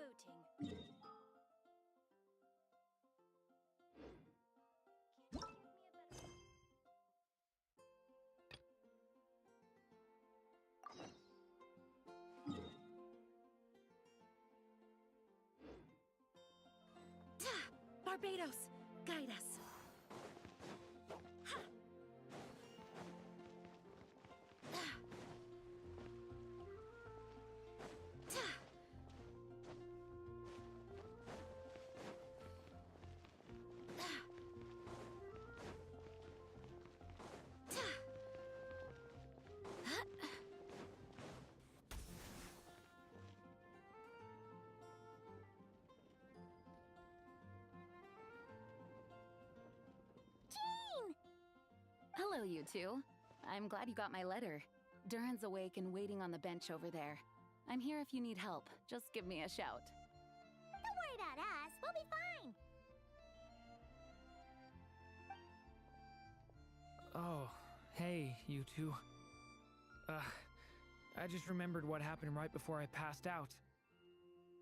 Rebooting. Barbados, guide us. Hello, you two. I'm glad you got my letter. Duran's awake and waiting on the bench over there. I'm here if you need help. Just give me a shout. Don't worry about us. We'll be fine. Oh, hey, you two. I just remembered what happened right before I passed out.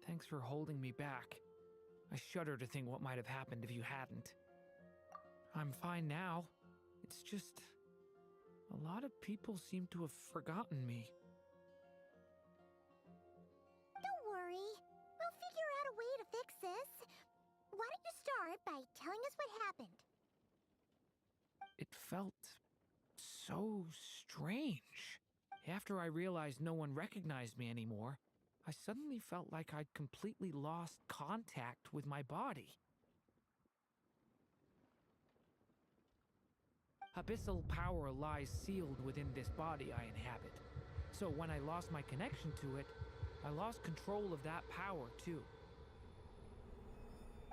Thanks for holding me back. I shudder to think what might have happened if you hadn't. I'm fine now. It's just... a lot of people seem to have forgotten me. Don't worry. We'll figure out a way to fix this. Why don't you start by telling us what happened? It felt so strange. After I realized no one recognized me anymore, I suddenly felt like I'd completely lost contact with my body. Abyssal power lies sealed within this body I inhabit. So when I lost my connection to it, I lost control of that power too.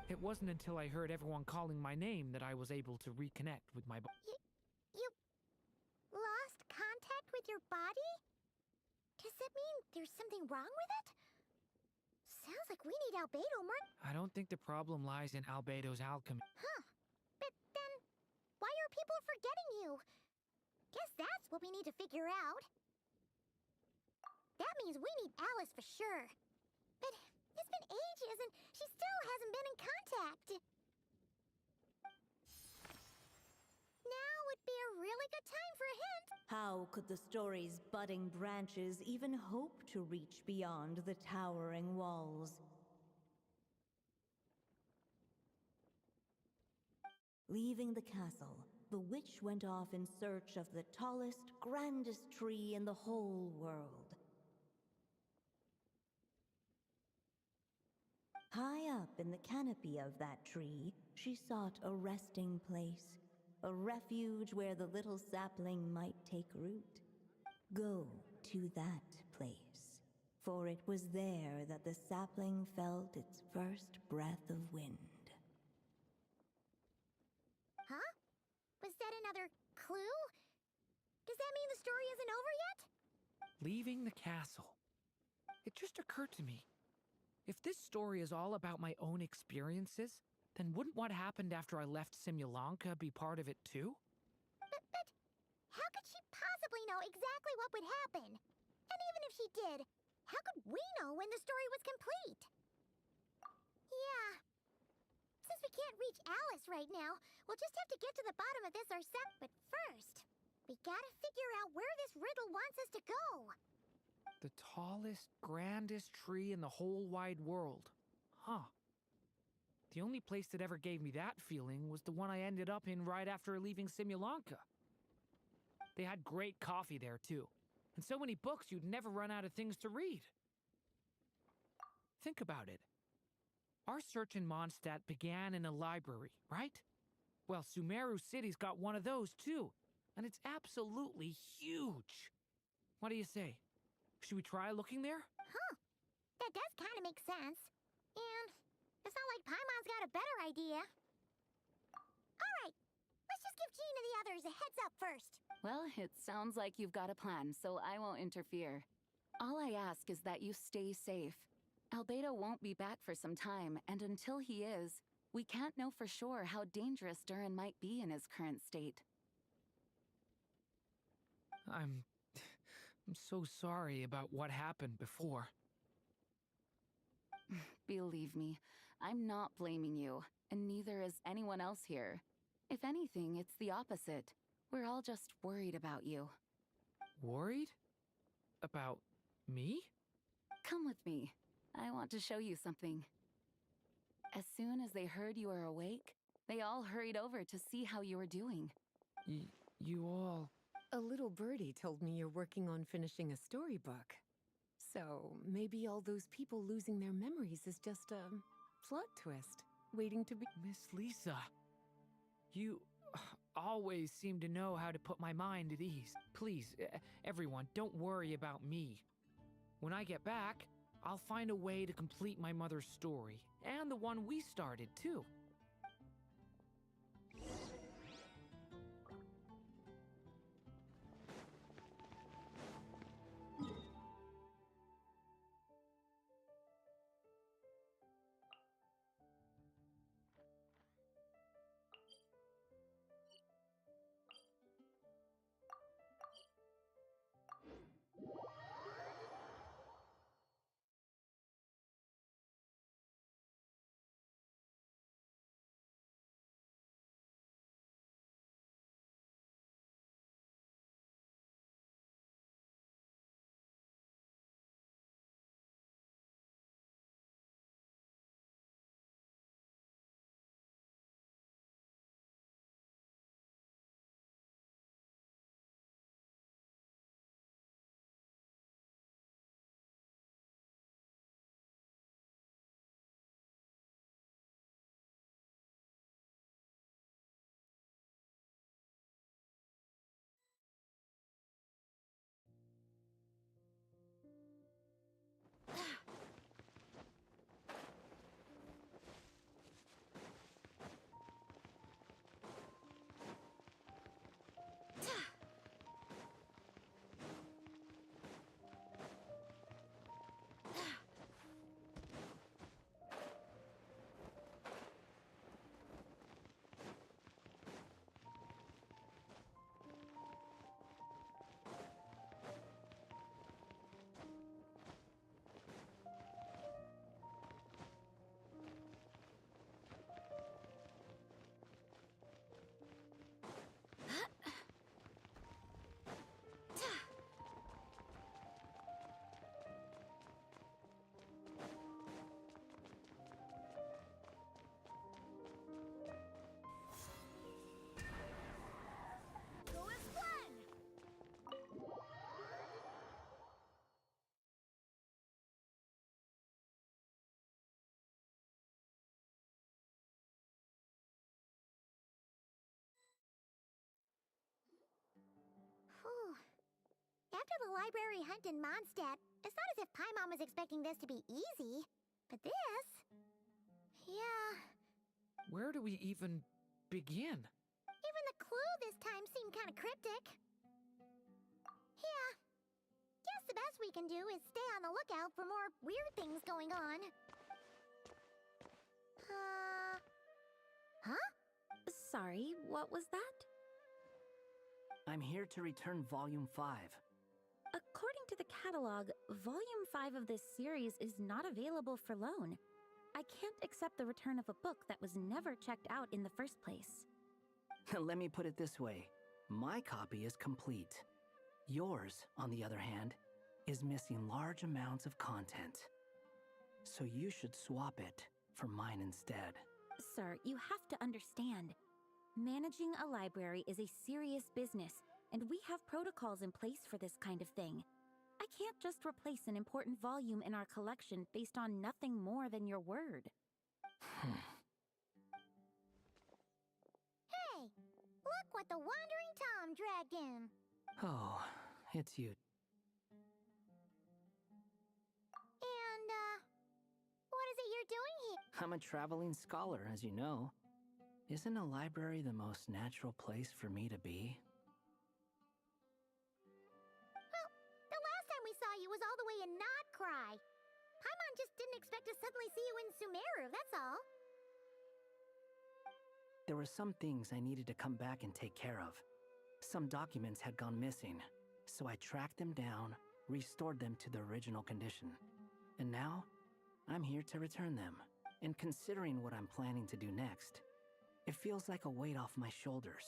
It wasn't until I heard everyone calling my name that I was able to reconnect with my body. You lost contact with your body? Does that mean there's something wrong with it? Sounds like we need Albedo more. I don't think the problem lies in Albedo's alchemy. Huh. But then, why are people forgetting you? Guess that's what we need to figure out. That means we need Alice for sure. But it's been ages and she still hasn't been in contact. Now would be a really good time for a hint. How could the story's budding branches even hope to reach beyond the towering walls? Leaving the castle, the witch went off in search of the tallest, grandest tree in the whole world. High up in the canopy of that tree, she sought a resting place, a refuge where the little sapling might take root. Go to that place, for it was there that the sapling felt its first breath of wind. Huh? Was that another clue? Does that mean the story isn't over yet? Leaving the castle. It just occurred to me. If this story is all about my own experiences, then wouldn't what happened after I left Simulanka be part of it too? But how could she possibly know exactly what would happen? And even if she did, how could we know when the story was complete? Yeah. Since we can't reach Alice right now, we'll just have to get to the bottom of this ourselves. But first, we gotta figure out where this riddle wants us to go. The tallest, grandest tree in the whole wide world. Huh. The only place that ever gave me that feeling was the one I ended up in right after leaving Simulanka. They had great coffee there, too. And so many books you'd never run out of things to read. Think about it. Our search in Mondstadt began in a library, right? Well, Sumeru City's got one of those, too. And it's absolutely huge. What do you say? Should we try looking there? Huh. That does kind of make sense. And it's not like Paimon's got a better idea. Alright, let's just give Jean and the others a heads up first. Well, it sounds like you've got a plan, so I won't interfere. All I ask is that you stay safe. Albedo won't be back for some time, and until he is, we can't know for sure how dangerous Duran might be in his current state. I'm so sorry about what happened before. Believe me, I'm not blaming you, and neither is anyone else here. If anything, it's the opposite. We're all just worried about you. Worried? About me? Come with me. I want to show you something. As soon as they heard you were awake, they all hurried over to see how you were doing. You all... A little birdie told me you're working on finishing a storybook. So maybe all those people losing their memories is just a plot twist, waiting to be... Miss Lisa, you always seem to know how to put my mind at ease. Please, everyone, don't worry about me. When I get back, I'll find a way to complete my mother's story, and the one we started, too. Whew. After the library hunt in Mondstadt, it's not as if Paimon was expecting this to be easy. But this... Yeah... Where do we even begin? Even the clue this time seemed kind of cryptic. Yeah. Guess the best we can do is stay on the lookout for more weird things going on. Huh? Sorry, what was that? I'm here to return Volume 5. According to the catalog, Volume 5 of this series is not available for loan. I can't accept the return of a book that was never checked out in the first place. Let me put it this way. My copy is complete. Yours, on the other hand, is missing large amounts of content. So you should swap it for mine instead. Sir, you have to understand. Managing a library is a serious business, and we have protocols in place for this kind of thing. I can't just replace an important volume in our collection based on nothing more than your word. Hey! Look what the Wandering Tom dragged in! Oh, it's you. And, what is it you're doing here? I'm a traveling scholar, as you know. Isn't a library the most natural place for me to be? Well, the last time we saw you was all the way in Notcry. Paimon just didn't expect to suddenly see you in Sumeru, that's all. There were some things I needed to come back and take care of. Some documents had gone missing, so I tracked them down, restored them to the original condition. And now, I'm here to return them. And considering what I'm planning to do next, it feels like a weight off my shoulders.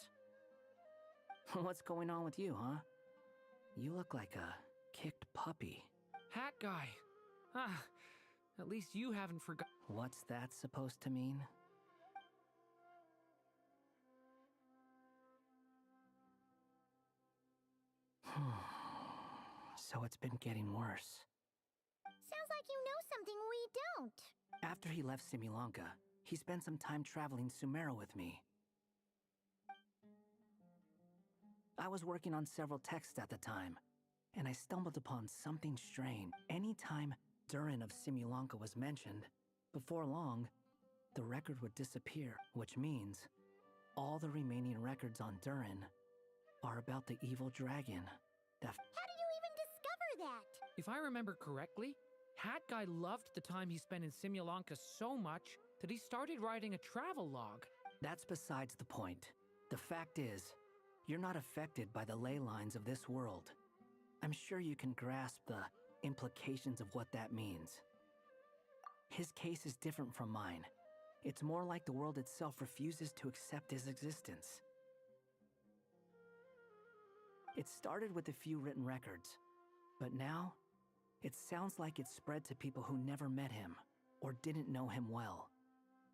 What's going on with you, huh? You look like a kicked puppy. Hat guy. Ah, at least you haven't forgotten. What's that supposed to mean? So it's been getting worse. Sounds like you know something we don't. After he left Simulanka, he spent some time traveling Sumeru with me. I was working on several texts at the time, and I stumbled upon something strange. Anytime Durin of Simulanka was mentioned, before long, the record would disappear, which means all the remaining records on Durin are about the evil dragon that... How did you even discover that? If I remember correctly, Hat Guy loved the time he spent in Simulanka so much that he started writing a travel log. That's besides the point. The fact is, you're not affected by the ley lines of this world. I'm sure you can grasp the implications of what that means. His case is different from mine. It's more like the world itself refuses to accept his existence. It started with a few written records, but now, it sounds like it's spread to people who never met him or didn't know him well.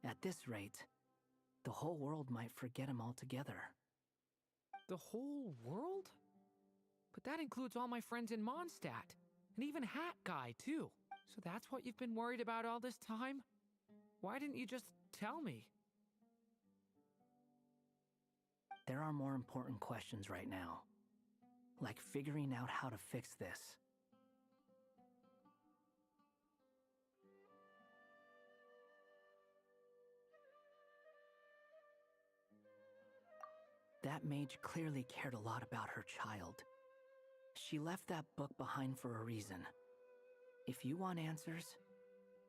At this rate, the whole world might forget him altogether. The whole world? But that includes all my friends in Mondstadt, and even Hat Guy, too. So that's what you've been worried about all this time? Why didn't you just tell me? There are more important questions right now, like figuring out how to fix this. That mage clearly cared a lot about her child. She left that book behind for a reason. If you want answers,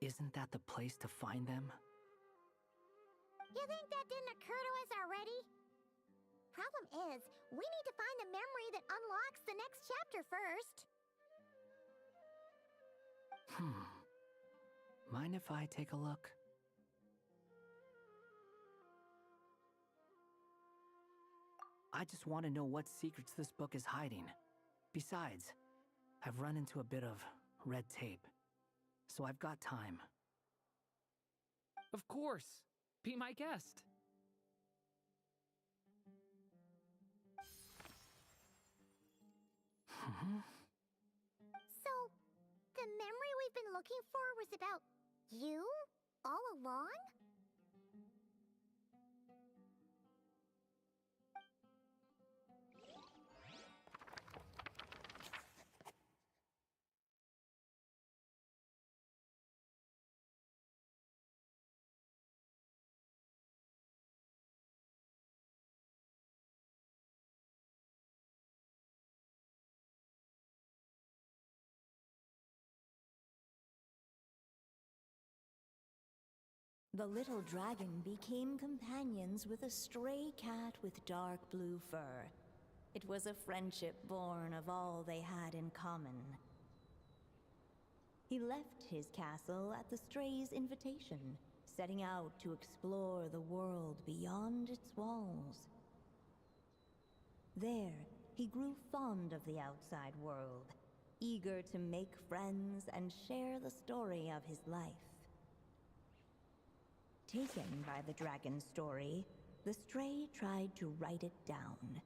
isn't that the place to find them? You think that didn't occur to us already? Problem is, we need to find the memory that unlocks the next chapter first. Mind if I take a look? I just want to know what secrets this book is hiding. Besides, I've run into a bit of red tape, so I've got time. Of course. Be my guest. So, the memory we've been looking for was about you all along? The little dragon became companions with a stray cat with dark blue fur. It was a friendship born of all they had in common. He left his castle at the stray's invitation, setting out to explore the world beyond its walls. There, he grew fond of the outside world, eager to make friends and share the story of his life. Taken by the dragon's story, the stray tried to write it down.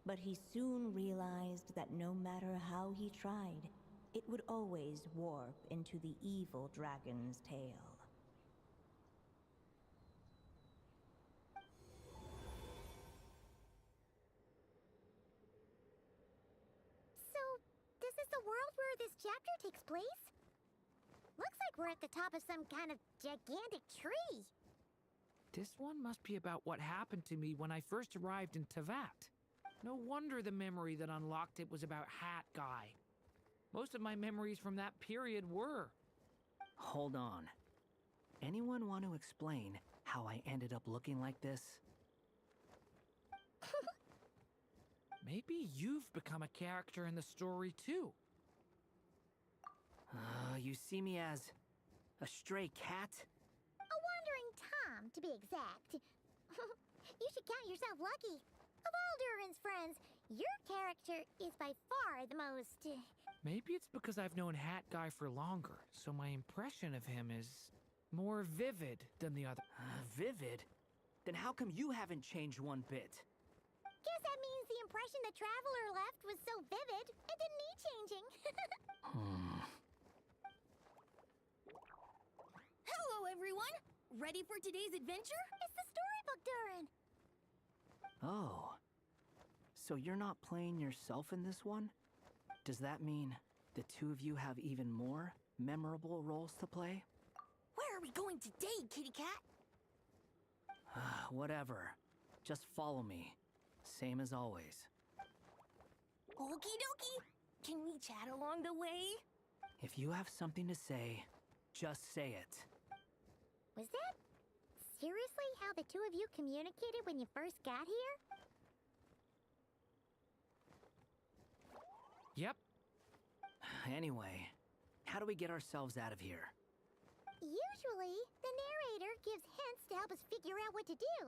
But he soon realized that no matter how he tried, it would always warp into the evil dragon's tale. So, this is the world where this chapter takes place? Looks like we're at the top of some kind of gigantic tree. This one must be about what happened to me when I first arrived in Tevat. No wonder the memory that unlocked it was about Hat Guy. Most of my memories from that period were. Hold on. Anyone want to explain how I ended up looking like this? Maybe you've become a character in the story too. You see me as a stray cat? A wandering Tom, to be exact. You should count yourself lucky. Of all Durin's friends, your character is by far the most... Maybe it's because I've known Hat Guy for longer, so my impression of him is more vivid than the other. Vivid? Then how come you haven't changed one bit? Guess that means the impression the Traveler left was so vivid, it didn't need changing. Hello, everyone! Ready for today's adventure? It's the storybook, Durin. Oh. So you're not playing yourself in this one? Does that mean the two of you have even more memorable roles to play? Where are we going today, kitty cat? Whatever. Just follow me. Same as always. Okie dokie! Can we chat along the way? If you have something to say, just say it. Was that seriously how the two of you communicated when you first got here? Yep. Anyway, how do we get ourselves out of here? Usually, the narrator gives hints to help us figure out what to do.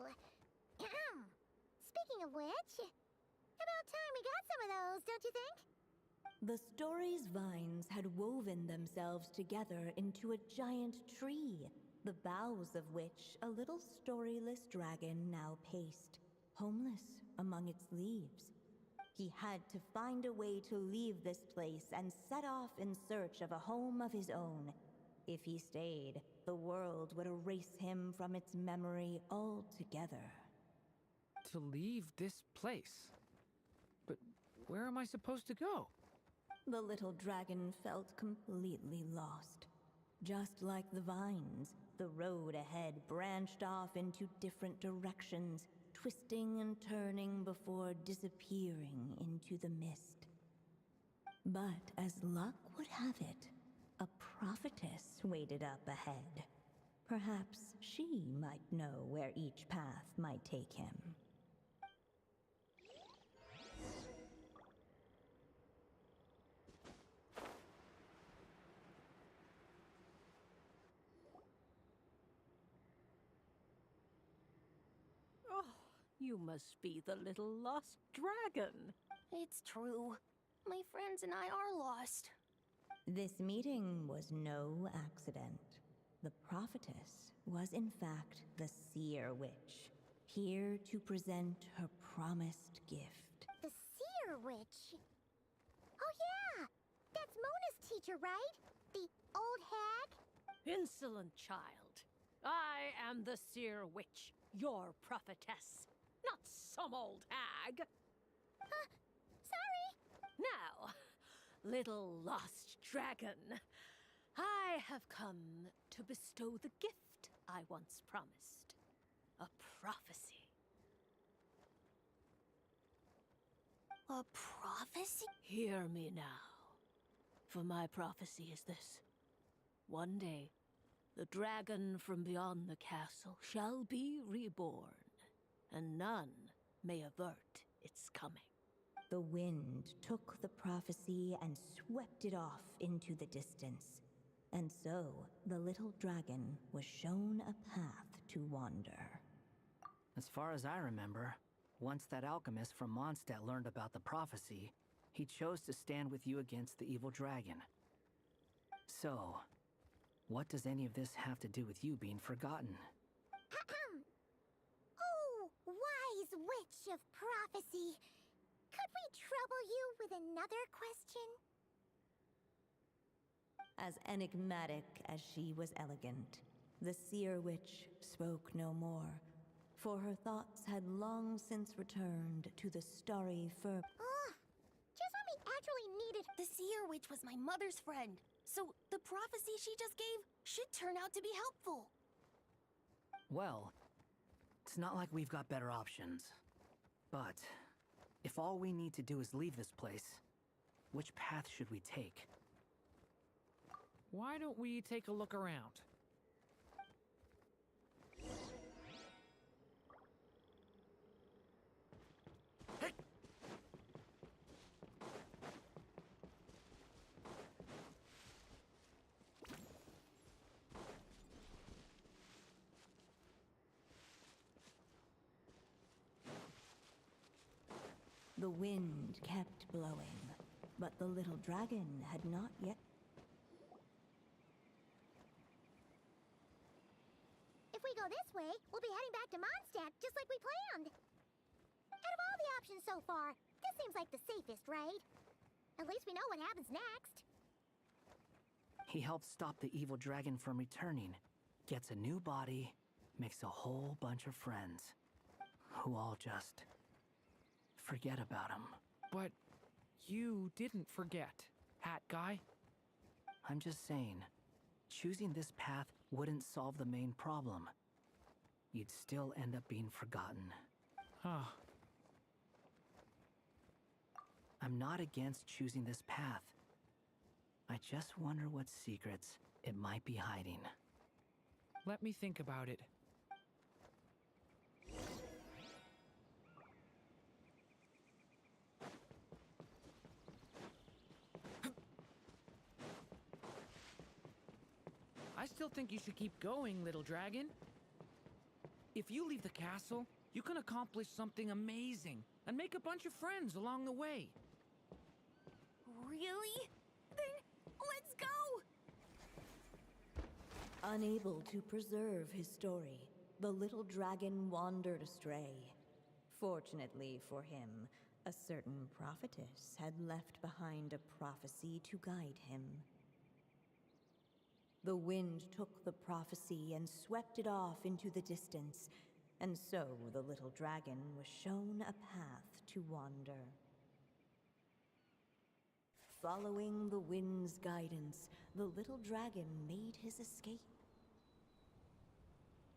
Speaking of which, about time we got some of those, don't you think? The story's vines had woven themselves together into a giant tree, the boughs of which a little storyless dragon now paced, homeless among its leaves. He had to find a way to leave this place and set off in search of a home of his own. If he stayed, the world would erase him from its memory altogether. To leave this place? But where am I supposed to go? The little dragon felt completely lost. Just like the vines, the road ahead branched off into different directions, twisting and turning before disappearing into the mist. But as luck would have it, a prophetess waited up ahead. Perhaps she might know where each path might take him. Oh, you must be the little lost dragon. It's true. My friends and I are lost. This meeting was no accident. The prophetess was in fact the seer witch, here to present her promised gift. The seer witch. Oh yeah! That's Mona's teacher, right? The old hag? Insolent child. I am the seer witch, your prophetess, not some old hag. Sorry! Now, little lost dragon, I have come to bestow the gift I once promised. A prophecy. A prophecy? Hear me now, for my prophecy is this. One day, the dragon from beyond the castle shall be reborn, and none may avert its coming. The wind took the prophecy and swept it off into the distance. And so, the little dragon was shown a path to wander. As far as I remember, once that alchemist from Mondstadt learned about the prophecy, he chose to stand with you against the evil dragon. So, what does any of this have to do with you being forgotten? Oh, wise witch of prophecy. Could we trouble you with another question? As enigmatic as she was elegant, the seer witch spoke no more, for her thoughts had long since returned to the starry fur. Just when we actually needed... The seer witch was my mother's friend, so the prophecy she just gave should turn out to be helpful. Well, it's not like we've got better options. But, if all we need to do is leave this place, which path should we take? Why don't we take a look around? The wind kept blowing, but the little dragon had not yet. If we go this way, we'll be heading back to Mondstadt just like we planned. Out of all the options so far, this seems like the safest, right? At least we know what happens next. He helps stop the evil dragon from returning, gets a new body, makes a whole bunch of friends, who all just forget about him. But you didn't forget, Hat Guy. I'm just saying, choosing this path wouldn't solve the main problem. You'd still end up being forgotten. Huh. I'm not against choosing this path. I just wonder what secrets it might be hiding. Let me think about it. I still think you should keep going, little dragon. If you leave the castle, you can accomplish something amazing and make a bunch of friends along the way. Really? Then let's go! Unable to preserve his story, the little dragon wandered astray. Fortunately for him, a certain prophetess had left behind a prophecy to guide him. The wind took the prophecy and swept it off into the distance, and so the little dragon was shown a path to wander. Following the wind's guidance, the little dragon made his escape.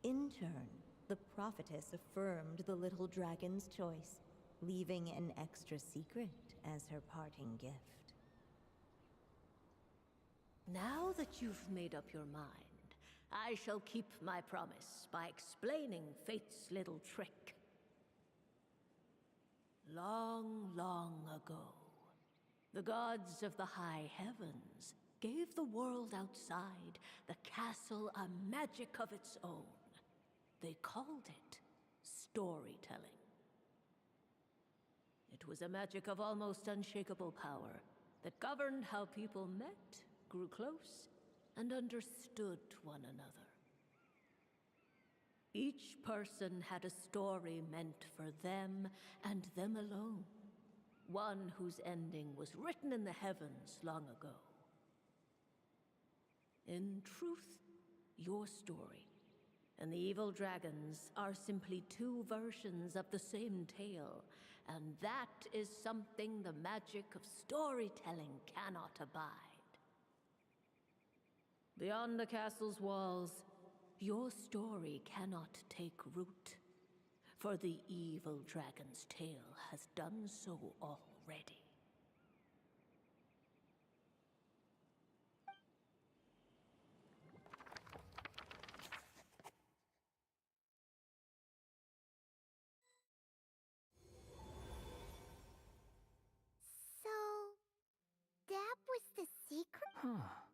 In turn, the prophetess affirmed the little dragon's choice, leaving an extra secret as her parting gift. Now that you've made up your mind, I shall keep my promise by explaining Fate's little trick. Long, long ago, the gods of the high heavens gave the world outside the castle a magic of its own. They called it storytelling. It was a magic of almost unshakable power that governed how people met, grew close, and understood one another. Each person had a story meant for them and them alone. One whose ending was written in the heavens long ago. In truth, your story and the evil dragons are simply two versions of the same tale, and that is something the magic of storytelling cannot abide. Beyond the castle's walls, your story cannot take root, for the evil dragon's tale has done so already. So, that was the secret? Huh.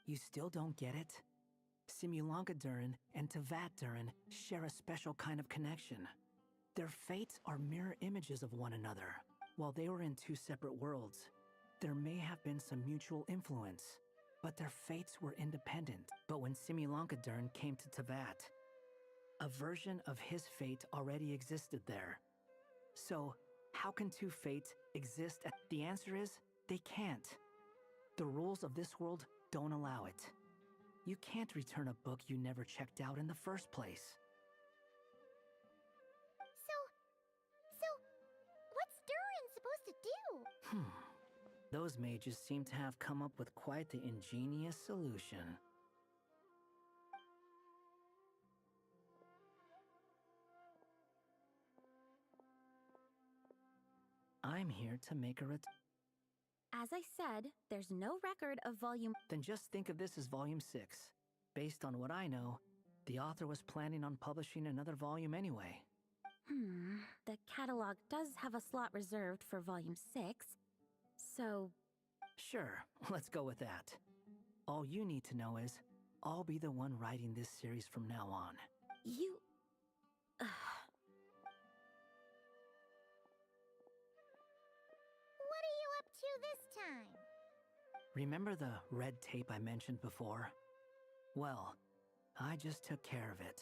You still don't get it? Simulanka Durin and Tevat Durin share a special kind of connection. Their fates are mirror images of one another. While they were in two separate worlds, there may have been some mutual influence, but their fates were independent. But when Simulanka Durin came to Tevat, a version of his fate already existed there. So, how can two fates exist? The answer is, they can't. The rules of this world don't allow it. You can't return a book you never checked out in the first place. So, what's Durin supposed to do? Those mages seem to have come up with quite the ingenious solution. I'm here to make a As I said, there's no record of volume. Then just think of this as Volume 6. Based on what I know, the author was planning on publishing another volume anyway. The catalog does have a slot reserved for volume 6, so... Sure, let's go with that. All you need to know is, I'll be the one writing this series from now on. You... to this time? Remember the red tape I mentioned before? Well, I just took care of it.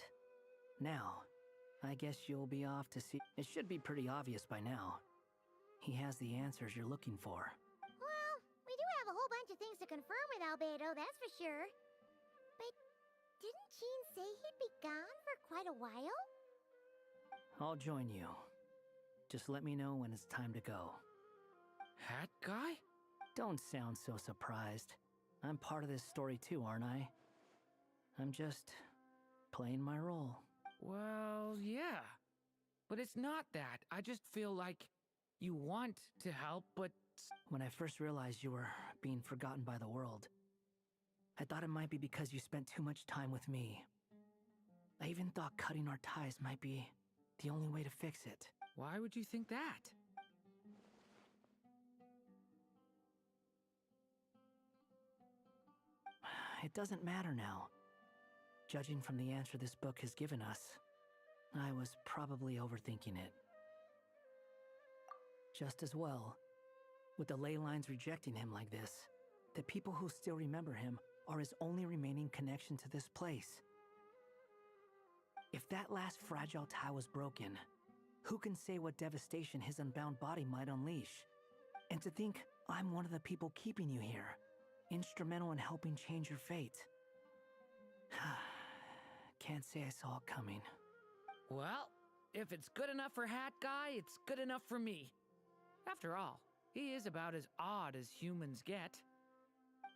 Now, I guess you'll be off to see. It should be pretty obvious by now. He has the answers you're looking for. Well, we do have a whole bunch of things to confirm with Albedo, that's for sure. But didn't Jean say he'd be gone for quite a while? I'll join you. Just let me know when it's time to go. Hat guy? Don't sound so surprised. I'm part of this story too, aren't I? I'm just playing my role. Well, yeah. But it's not that. I just feel like you want to help, but... When I first realized you were being forgotten by the world, I thought it might be because you spent too much time with me. I even thought cutting our ties might be the only way to fix it. Why would you think that? It doesn't matter now. Judging from the answer this book has given us, I was probably overthinking it. Just as well, with the ley lines rejecting him like this, the people who still remember him are his only remaining connection to this place. If that last fragile tie was broken, who can say what devastation his unbound body might unleash? And to think I'm one of the people keeping you here, instrumental in helping change your fate. Can't say I saw it coming. Well, if it's good enough for Hat Guy, it's good enough for me. After all, he is about as odd as humans get.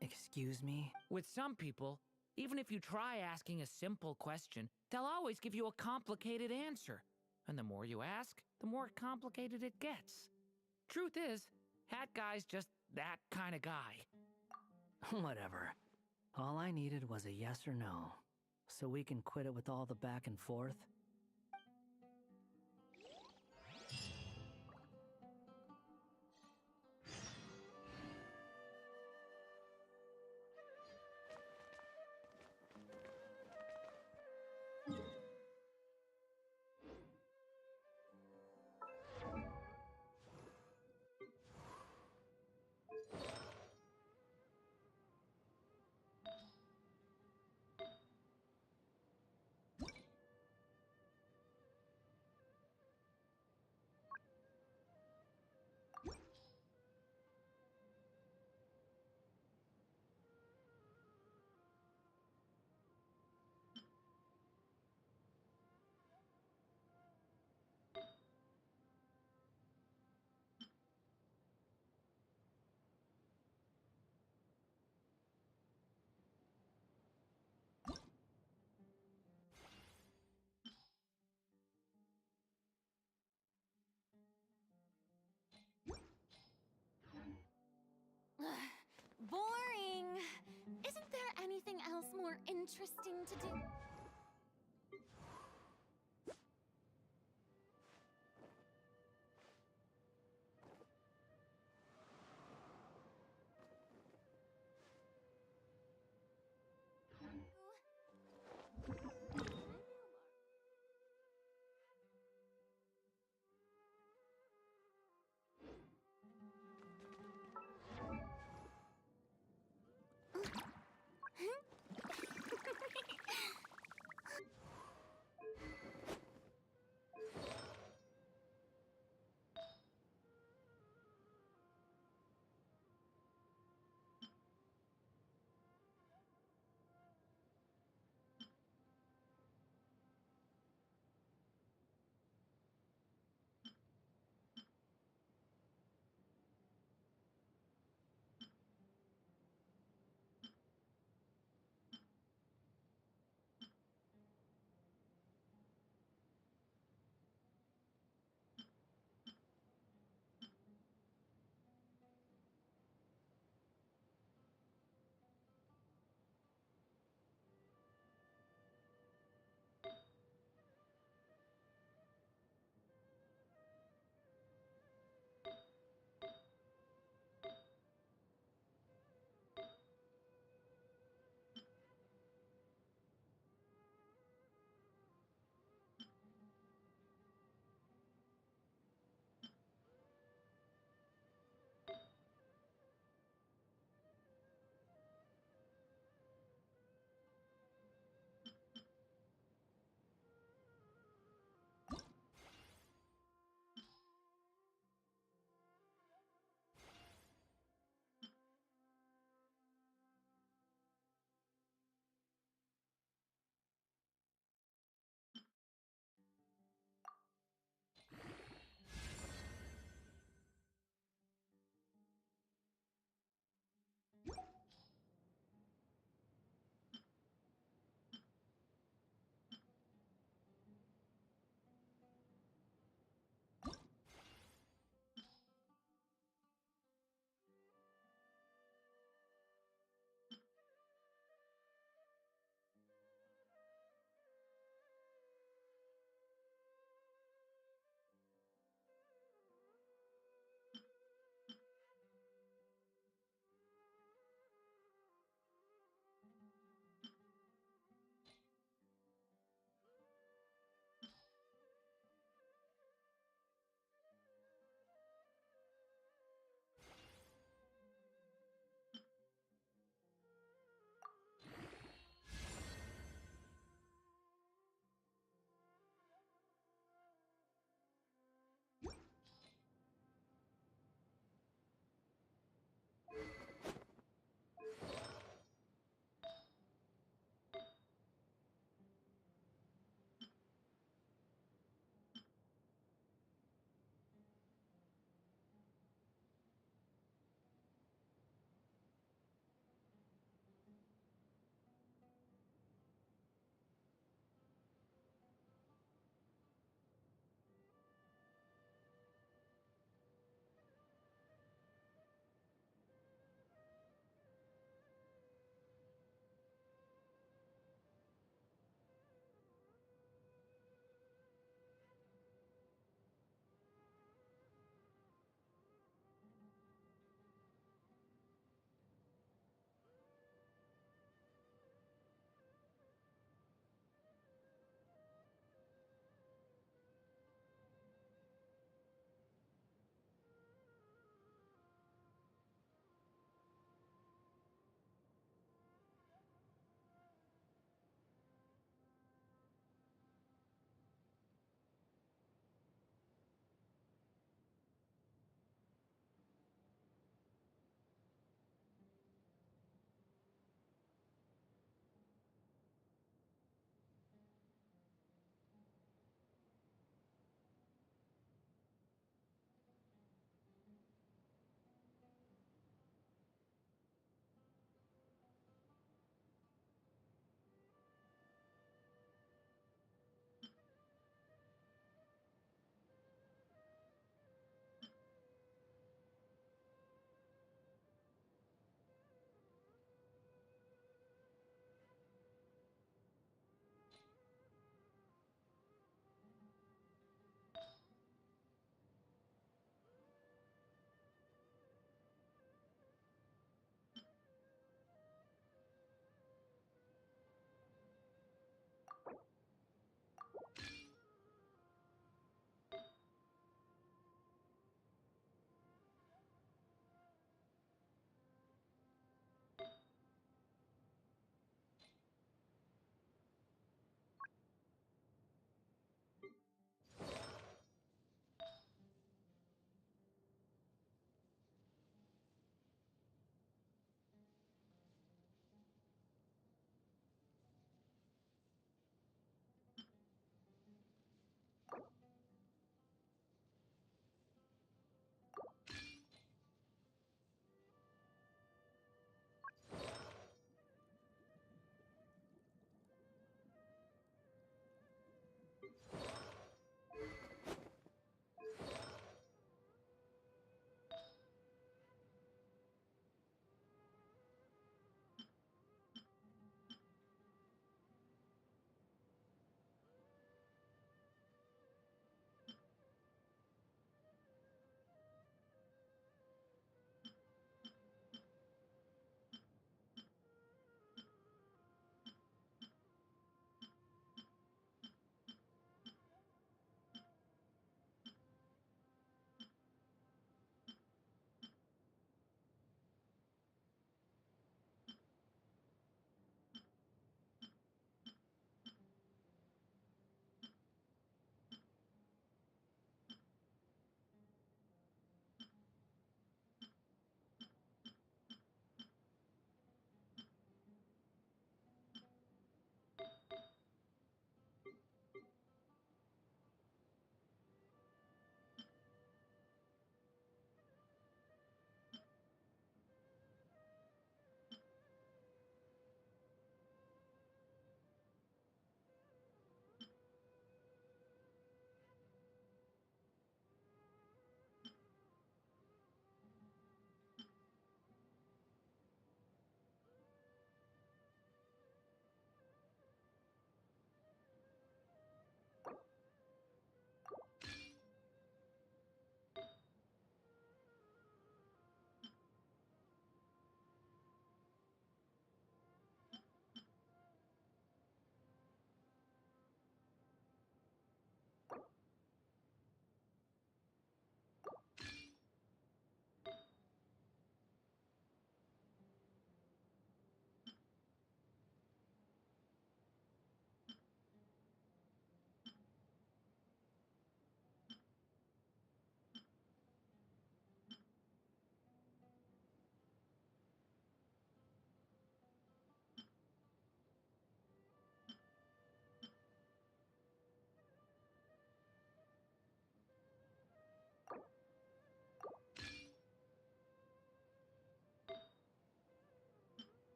Excuse me? With some people, even if you try asking a simple question, they'll always give you a complicated answer. And the more you ask, the more complicated it gets. Truth is, Hat Guy's just that kind of guy. Whatever. All I needed was a yes or no, so we can quit it with all the back and forth. Boring! Isn't there anything else more interesting to do?